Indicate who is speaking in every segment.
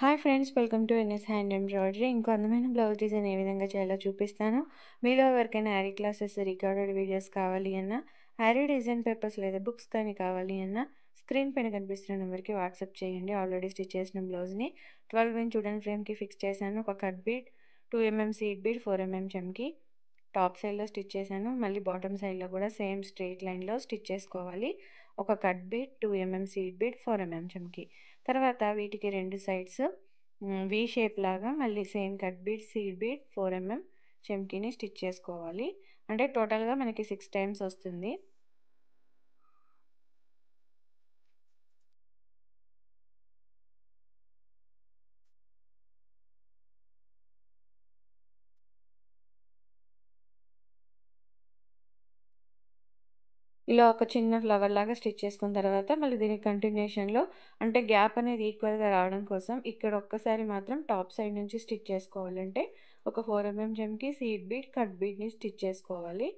Speaker 1: Hi friends, welcome to NS hand embroidery. ఇంకో అందమైన blouse design ఏ విధంగా చేయాలో చూపిస్తాను. మీలో ఎవరికైనా యారీ క్లాసెస్, రికార్డెడ్ వీడియోస్ కావాలి అన్నా, యారీ డిజైన్ పేపర్స్ లేదా బుక్స్ కానీ కావాలి అన్నా స్క్రీన్ పైన కనిపిస్తున్న నెంబర్కి వాట్సాప్ చేయండి. ఆల్రెడీ స్టిచ్ చేసిన బ్లౌజ్ని 12 ఇంచ్ వుడెన్ ఫ్రేమ్కి ఫిక్స్ చేశాను. ఒక cut bead, 2 mm seed bead, 4 mm చెమ్కి టాప్ సైడ్లో స్టిచ్ చేశాను. మళ్ళీ బాటమ్ సైడ్లో కూడా సేమ్ స్ట్రైట్ లైన్లో స్టిచ్ చేసుకోవాలి. ఒక cut bead, 2 mm seed bead, 4 mm చెమ్కి. తర్వాత వీటికి రెండు సైడ్స్ వి షేప్ లాగా మళ్ళీ same cut bead, seed bead, 4 mm చెమ్కీని స్టిచ్ చేసుకోవాలి. అంటే టోటల్గా మనకి 6 టైమ్స్ వస్తుంది. ఇలా ఒక చిన్న ఫ్లవర్ లాగా స్టిచ్ చేసుకున్న తర్వాత మళ్ళీ దీని కంటిన్యూషన్లో అంటే గ్యాప్ అనేది ఈక్వల్గా రావడం కోసం ఇక్కడ ఒక్కసారి మాత్రం టాప్ సైడ్ నుంచి స్టిచ్ చేసుకోవాలంటే ఒక 4 mm చెమ్కి సీడ్ బీట్, కట్ బీట్ని స్టిచ్ చేసుకోవాలి.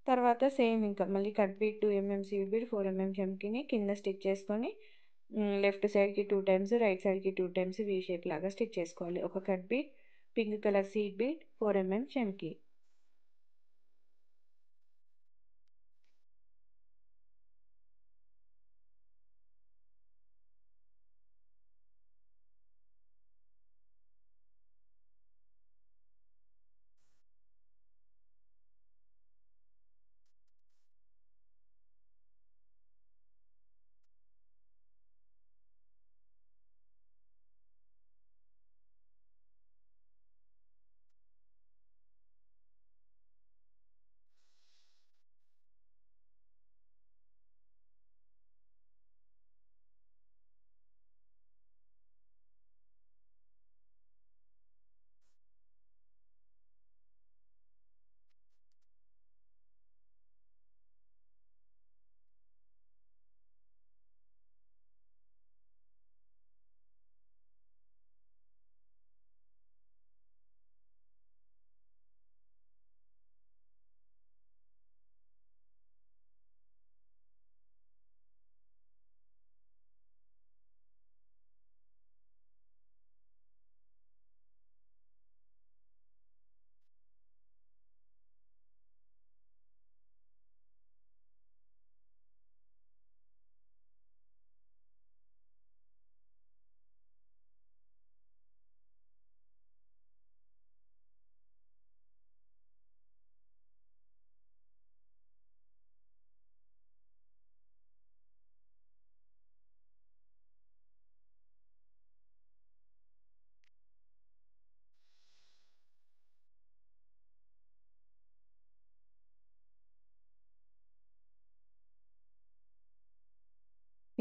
Speaker 1: తర్వాత సేమ్ ఇంకా మళ్ళీ cut bead, 2 mm seed bead, 4 mm చెమ్కీని కింద స్టిచ్ చేసుకొని లెఫ్ట్ సైడ్కి 2 టైమ్స్, రైట్ సైడ్కి 2 టైమ్స్ వీ షేప్ లాగా స్టిచ్ చేసుకోవాలి. ఒక cut beat, pink colour seed bead, 4 mm చెమ్కీ.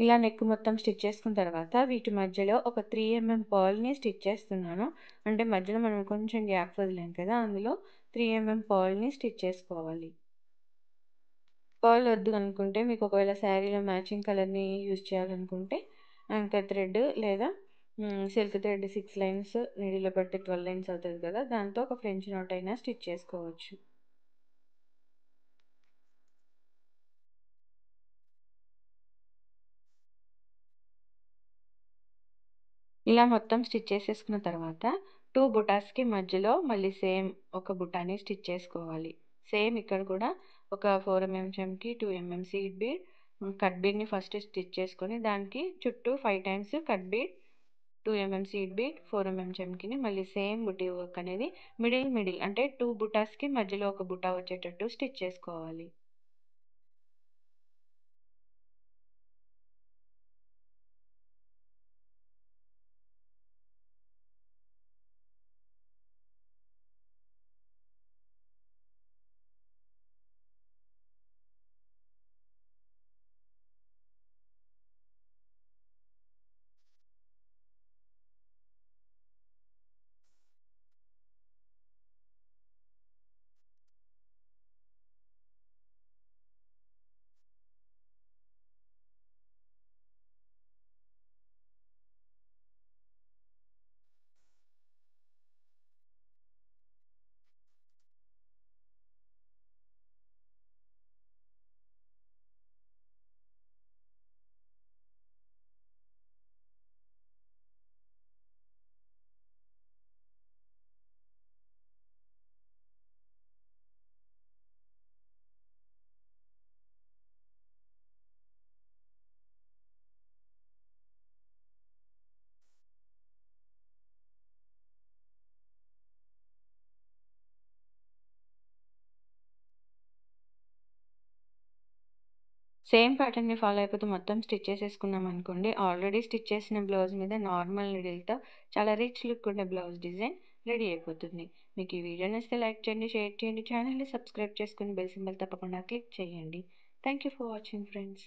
Speaker 1: ఇలా నెక్ మొత్తం స్టిచ్ చేసుకున్న తర్వాత వీటి మధ్యలో ఒక 3 mm పర్ల్ని స్టిచ్ చేస్తున్నాను. అంటే మధ్యలో మనం కొంచెం గ్యాప్ వదిలాం కదా, అందులో 3 mm పర్ల్ని స్టిచ్ చేసుకోవాలి. పర్ల్ వద్దు అనుకుంటే మీకు ఒకవేళ శారీలో మ్యాచింగ్ కలర్ని యూజ్ చేయాలనుకుంటే యాంకర్ థ్రెడ్ లేదా సిల్క్ థ్రెడ్ 6 లైన్స్, నీడిలో పడితే 12 లైన్స్ అవుతుంది కదా, దాంతో ఒక ఫ్రెంచ్ నాట్ అయినా స్టిచ్ చేసుకోవచ్చు. ఇలా మొత్తం స్టిచ్ చేసేసుకున్న తర్వాత 2 బుటాస్‌కి మధ్యలో మళ్ళీ సేమ్ ఒక బుటాని స్టిచ్ చేసుకోవాలి. సేమ్ ఇక్కడ కూడా ఒక 4 mm చెమ్కీ, 2 mm సీడ్ బీడ్, కట్ బీడ్‌ని ఫస్ట్ స్టిచ్ చేసుకొని దానికి చుట్టూ 5 times cut bead, 2 mm seed bead, 4 mm చెమ్కీని మళ్ళీ సేమ్ బుటీ వర్క్ అనేది మిడిల్ అంటే 2 బుటాస్‌కి మధ్యలో ఒక బుటా వచ్చేటట్టు స్టిచ్ చేసుకోవాలి. సేమ్ ప్యాటర్న్‌ని ఫాలో అయిపోతూ మొత్తం స్టిచ్ చేసేసుకున్నాం అనుకోండి. ఆల్రెడీ స్టిచ్ చేసిన బ్లౌజ్ మీద నార్మల్ నీడిల్‌తో చాలా రిచ్ లుక్ ఉండే బ్లౌజ్ డిజైన్ రెడీ అయిపోతుంది. మీకు ఈ వీడియో నచ్చితే లైక్ చేయండి, షేర్ చేయండి, ఛానెల్‌ని సబ్స్క్రైబ్ చేసుకొని బెల్ సింబల్ తప్పకుండా క్లిక్ చేయండి. Thank you for watching friends.